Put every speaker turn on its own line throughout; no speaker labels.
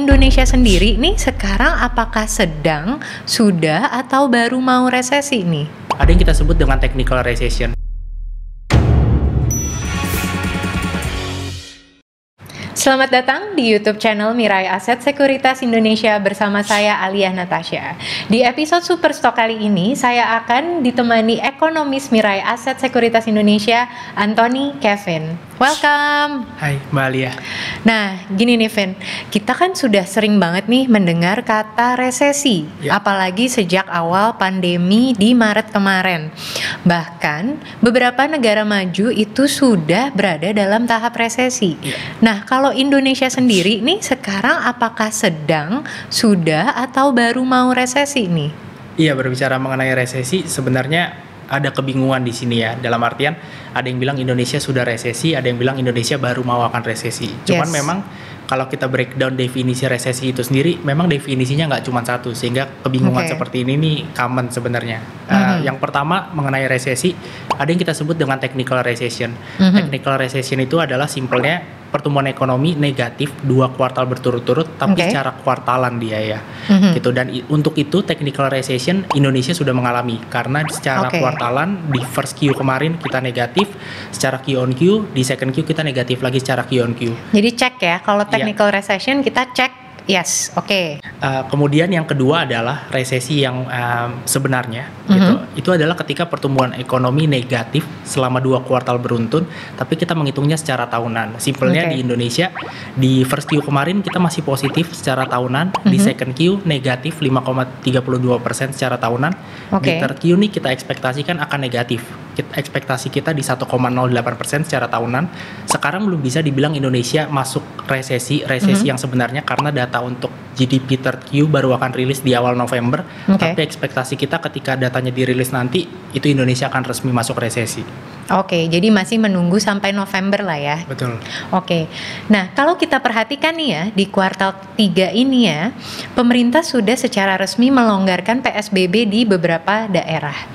Indonesia sendiri nih sekarang apakah sedang, sudah, atau baru mau resesi nih?
Ada yang kita sebut dengan technical recession.
Selamat datang di YouTube channel Mirai Aset Sekuritas Indonesia bersama saya Alia Natasha. Di episode Super Stock kali ini saya akan ditemani ekonomis Mirai Aset Sekuritas Indonesia, Anthony Kevin. Welcome.
Hai Mbak Alia.
Nah, gini nih Vin, kita kan sudah sering banget nih mendengar kata resesi, apalagi sejak awal pandemi di Maret kemarin. Bahkan beberapa negara maju itu sudah berada dalam tahap resesi. Nah, kalau Indonesia sendiri nih sekarang apakah sedang, sudah, atau baru mau resesi nih?
Iya, berbicara mengenai resesi sebenarnya ada kebingungan di sini ya. Dalam artian ada yang bilang Indonesia sudah resesi, ada yang bilang Indonesia baru mau akan resesi. Cuman memang kalau kita breakdown definisi resesi itu sendiri, memang definisinya nggak cuma satu, sehingga kebingungan seperti ini nih common sebenarnya. Yang pertama mengenai resesi, ada yang kita sebut dengan technical recession. Technical recession itu adalah simpelnya pertumbuhan ekonomi negatif 2 kuartal berturut-turut, tapi secara kuartalan dia ya, gitu. Dan untuk itu technical recession Indonesia sudah mengalami karena secara kuartalan di first Q kemarin kita negatif, secara Q on Q di second Q kita negatif lagi secara Q on Q.
Jadi cek ya, kalau technical recession kita cek. Yes, oke.
Kemudian yang kedua adalah resesi yang sebenarnya, gitu. Itu adalah ketika pertumbuhan ekonomi negatif selama 2 kuartal beruntun, tapi kita menghitungnya secara tahunan. Simpelnya di Indonesia di first Q kemarin kita masih positif secara tahunan, di second Q negatif 5,32% secara tahunan. Di third Q nih kita ekspektasikan akan negatif. Ekspektasi kita di 1,08% secara tahunan. Sekarang belum bisa dibilang Indonesia masuk resesi yang sebenarnya karena data untuk GDP third Q baru akan rilis di awal November. Tapi ekspektasi kita ketika datanya dirilis nanti itu Indonesia akan resmi masuk resesi.
Oke, jadi masih menunggu sampai November lah ya.
Betul.
Oke. Nah, kalau kita perhatikan nih ya, di kuartal 3 ini ya, pemerintah sudah secara resmi melonggarkan PSBB di beberapa daerah.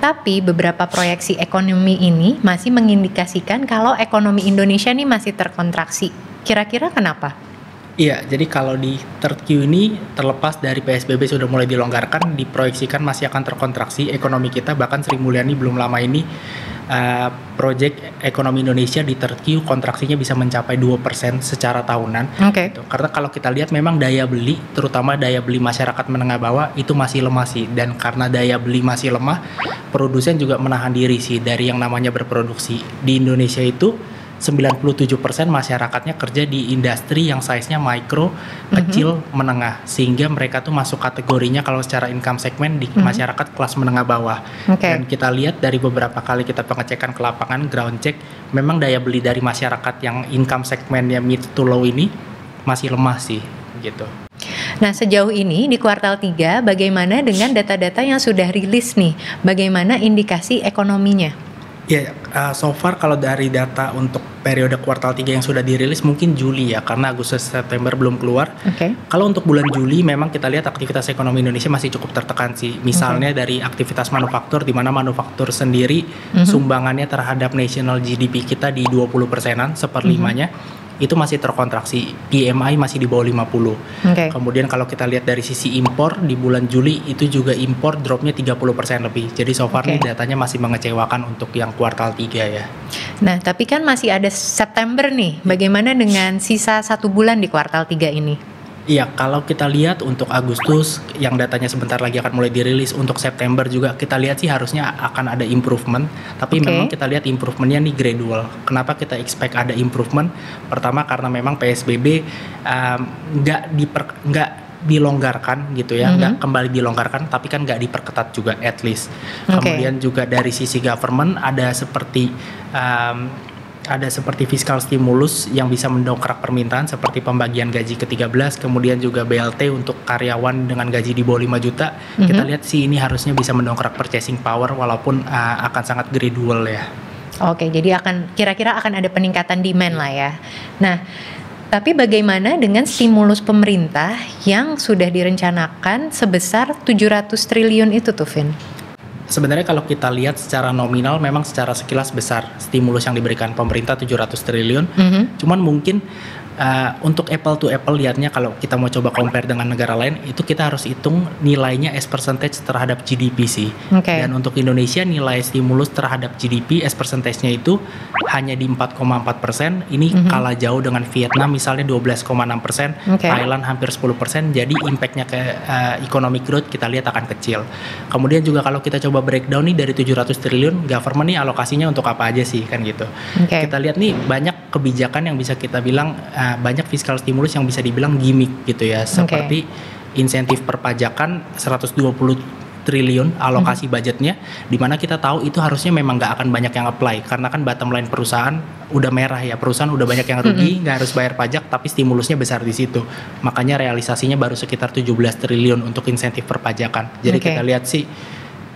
Tapi beberapa proyeksi ekonomi ini masih mengindikasikan kalau ekonomi Indonesia nih masih terkontraksi. Kira-kira kenapa?
Iya, jadi kalau di third Q ini terlepas dari PSBB sudah mulai dilonggarkan, diproyeksikan masih akan terkontraksi ekonomi kita. Bahkan Sri Mulyani belum lama ini proyek ekonomi Indonesia di third Q kontraksinya bisa mencapai 2% secara tahunan. Gitu. Karena kalau kita lihat memang daya beli, terutama daya beli masyarakat menengah bawah itu masih lemah sih. Dan karena daya beli masih lemah, produsen juga menahan diri sih dari yang namanya berproduksi. Di Indonesia itu 97% masyarakatnya kerja di industri yang size-nya mikro, kecil, menengah. Sehingga mereka tuh masuk kategorinya kalau secara income segment di masyarakat kelas menengah bawah. Dan kita lihat dari beberapa kali kita pengecekan ke lapangan, ground check, memang daya beli dari masyarakat yang income segmentnya mid to low ini masih lemah sih, gitu.
Nah, sejauh ini di kuartal 3, bagaimana dengan data-data yang sudah rilis nih? Bagaimana indikasi ekonominya?
Ya, so far kalau dari data untuk periode kuartal 3 yang sudah dirilis mungkin Juli ya, karena Agustus September belum keluar. Kalau untuk bulan Juli memang kita lihat aktivitas ekonomi Indonesia masih cukup tertekan sih. Misalnya dari aktivitas manufaktur, di mana manufaktur sendiri sumbangannya terhadap national GDP kita di 20%-an, seperlimanya. Itu masih terkontraksi, PMI masih di bawah 50. Kemudian kalau kita lihat dari sisi impor di bulan Juli itu juga impor dropnya 30% lebih. Jadi so far nih datanya masih mengecewakan untuk yang kuartal 3 ya.
Nah, tapi kan masih ada September nih. Bagaimana dengan sisa 1 bulan di kuartal 3 ini?
Iya, kalau kita lihat untuk Agustus yang datanya sebentar lagi akan mulai dirilis, untuk September juga kita lihat sih harusnya akan ada improvement, tapi memang kita lihat improvementnya nih gradual. Kenapa kita expect ada improvement? Pertama karena memang PSBB nggak dilonggarkan gitu ya, nggak kembali dilonggarkan, tapi kan nggak diperketat juga at least. Kemudian juga dari sisi government ada seperti fiskal stimulus yang bisa mendongkrak permintaan seperti pembagian gaji ke-13, kemudian juga BLT untuk karyawan dengan gaji di bawah 5 juta. Kita lihat sih ini harusnya bisa mendongkrak purchasing power walaupun akan sangat gradual ya.
Oke, jadi kira-kira akan ada peningkatan demand lah ya. Nah, tapi bagaimana dengan stimulus pemerintah yang sudah direncanakan sebesar 700 triliun itu tuh, Vin?
Sebenarnya kalau kita lihat secara nominal memang secara sekilas besar stimulus yang diberikan pemerintah 700 triliun. Cuman mungkin Untuk apple to apple lihatnya kalau kita mau coba compare dengan negara lain itu kita harus hitung nilainya as percentage terhadap GDP sih.
Okay.
Dan untuk Indonesia nilai stimulus terhadap GDP as percentage-nya itu hanya di 4,4%. Ini kalah jauh dengan Vietnam misalnya 12,6%, Thailand hampir 10%. Jadi impact-nya ke economic growth kita lihat akan kecil. Kemudian juga kalau kita coba breakdown nih dari 700 triliun government nih alokasinya untuk apa aja sih kan gitu. Kita lihat nih banyak kebijakan yang bisa kita bilang banyak fiskal stimulus yang bisa dibilang gimmick gitu ya, seperti insentif perpajakan 120 triliun alokasi budgetnya, dimana kita tahu itu harusnya memang nggak akan banyak yang apply karena kan bottom line perusahaan udah merah ya, perusahaan udah banyak yang rugi, nggak harus bayar pajak tapi stimulusnya besar di situ, makanya realisasinya baru sekitar 17 triliun untuk insentif perpajakan. Jadi kita lihat sih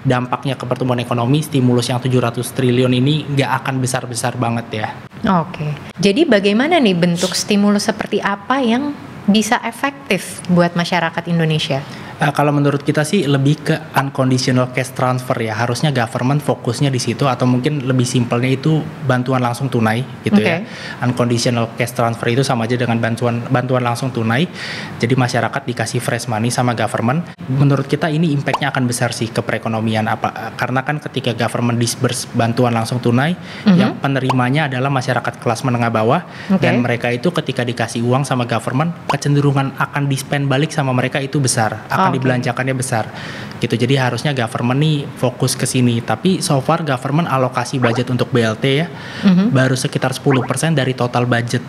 dampaknya ke pertumbuhan ekonomi, stimulus yang 700 triliun ini nggak akan besar-besar banget ya.
Jadi bagaimana nih bentuk stimulus seperti apa yang bisa efektif buat masyarakat Indonesia?
Kalau menurut kita sih lebih ke unconditional cash transfer ya, harusnya government fokusnya di situ, atau mungkin lebih simpelnya itu bantuan langsung tunai gitu ya. Unconditional cash transfer itu sama aja dengan bantuan langsung tunai, jadi masyarakat dikasih fresh money sama government. Menurut kita ini impactnya akan besar sih ke perekonomian, karena kan ketika government disburse bantuan langsung tunai, yang penerimanya adalah masyarakat kelas menengah bawah, dan mereka itu ketika dikasih uang sama government, kecenderungan akan di-spend balik sama mereka itu besar, dibelanjakannya besar gitu. Jadi harusnya government nih fokus ke sini, tapi so far government alokasi budget untuk BLT ya baru sekitar 10% dari total budget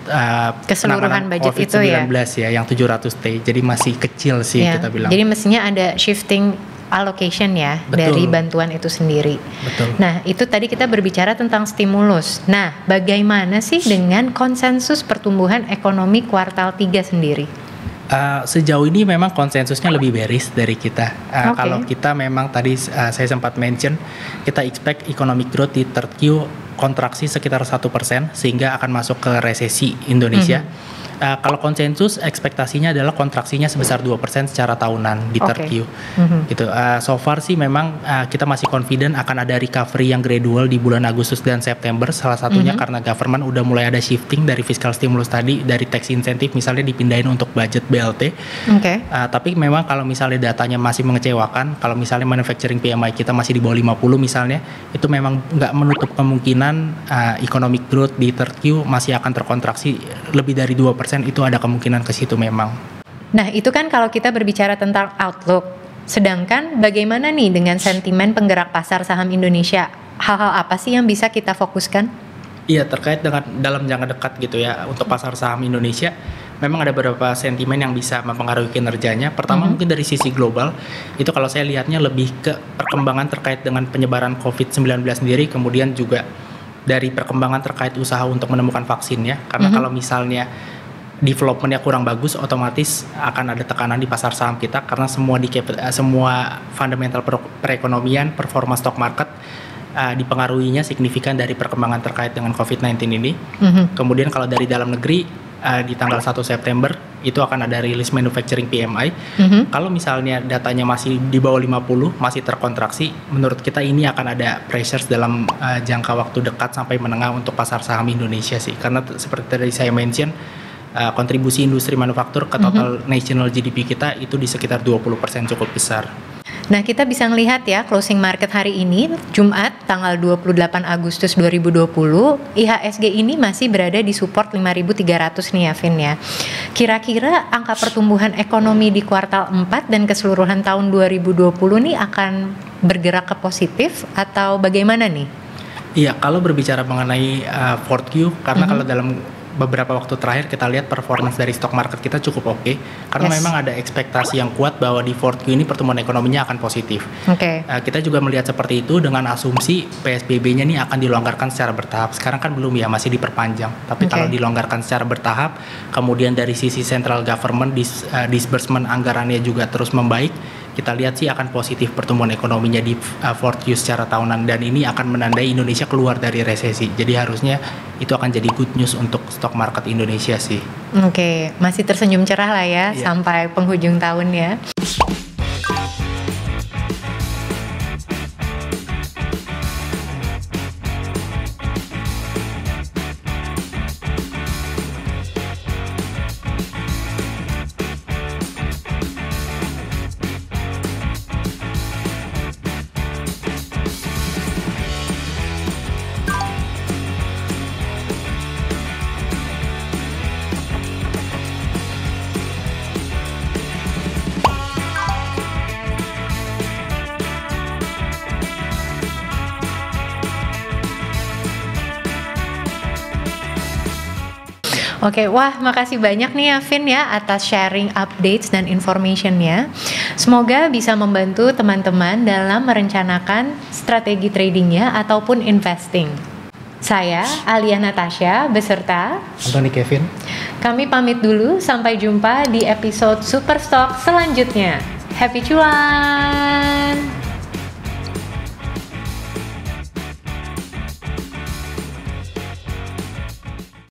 keseluruhan budget
COVID-19 itu ya yang 700T, jadi masih kecil sih kita bilang.
Jadi mestinya ada shifting allocation ya. Betul. Dari bantuan itu sendiri.
Betul.
Nah, itu tadi kita berbicara tentang stimulus. Nah, bagaimana sih dengan konsensus pertumbuhan ekonomi kuartal 3 sendiri?
Sejauh ini memang konsensusnya lebih bearish dari kita. Kalau kita memang tadi saya sempat mention, kita expect economic growth di third Q kontraksi sekitar 1% sehingga akan masuk ke resesi Indonesia. Kalau konsensus ekspektasinya adalah kontraksinya sebesar 2% secara tahunan di third Q. Gitu. So far sih memang kita masih confident akan ada recovery yang gradual di bulan Agustus dan September, salah satunya karena government udah mulai ada shifting dari fiscal stimulus tadi, dari tax incentive misalnya dipindahin untuk budget BLT. Tapi memang kalau misalnya datanya masih mengecewakan, kalau misalnya manufacturing PMI kita masih di bawah 50 misalnya, itu memang nggak menutup kemungkinan economic growth di third Q masih akan terkontraksi lebih dari 2%. Itu ada kemungkinan ke situ memang.
Nah, itu kan kalau kita berbicara tentang outlook. Sedangkan bagaimana nih dengan sentimen penggerak pasar saham Indonesia? Hal-hal apa sih yang bisa kita fokuskan?
Iya, terkait dengan dalam jangka dekat gitu ya, untuk pasar saham Indonesia memang ada beberapa sentimen yang bisa mempengaruhi kinerjanya. Pertama mungkin dari sisi global, itu kalau saya lihatnya lebih ke perkembangan terkait dengan penyebaran COVID-19 sendiri, kemudian juga dari perkembangan terkait usaha untuk menemukan vaksinnya. Karena kalau misalnya developmentnya kurang bagus, otomatis akan ada tekanan di pasar saham kita karena semua fundamental perekonomian, performa stock market dipengaruhinya signifikan dari perkembangan terkait dengan COVID-19 ini. Kemudian kalau dari dalam negeri di tanggal 1 September itu akan ada rilis manufacturing PMI. Kalau misalnya datanya masih di bawah 50, masih terkontraksi, menurut kita ini akan ada pressures dalam jangka waktu dekat sampai menengah untuk pasar saham Indonesia sih. Karena seperti tadi saya mention, kontribusi industri manufaktur ke total national GDP kita itu di sekitar 20% cukup besar.
Nah, kita bisa melihat ya closing market hari ini Jumat tanggal 28 Agustus 2020, IHSG ini masih berada di support 5.300 nih ya Vin ya. Kira-kira angka pertumbuhan ekonomi di kuartal 4 dan keseluruhan tahun 2020 nih akan bergerak ke positif atau bagaimana nih?
Iya, kalau berbicara mengenai 4Q, karena kalau dalam beberapa waktu terakhir kita lihat performance dari stock market kita cukup oke, karena memang ada ekspektasi yang kuat bahwa di 4Q ini pertumbuhan ekonominya akan positif. Kita juga melihat seperti itu dengan asumsi PSBB-nya ini akan dilonggarkan secara bertahap. Sekarang kan belum ya, masih diperpanjang. Tapi kalau dilonggarkan secara bertahap, kemudian dari sisi central government disbursement anggarannya juga terus membaik, kita lihat sih akan positif pertumbuhan ekonominya di 4Q secara tahunan, dan ini akan menandai Indonesia keluar dari resesi. Jadi harusnya itu akan jadi good news untuk stock market Indonesia sih.
Masih tersenyum cerah lah ya sampai penghujung tahun ya. Oke, wah makasih banyak nih Vin ya atas sharing updates dan informationnya. Semoga bisa membantu teman-teman dalam merencanakan strategi tradingnya ataupun investing. Saya Alia Natasha beserta
Anthony Kevin.
Kami pamit dulu, sampai jumpa di episode Superstock selanjutnya. Happy cuan!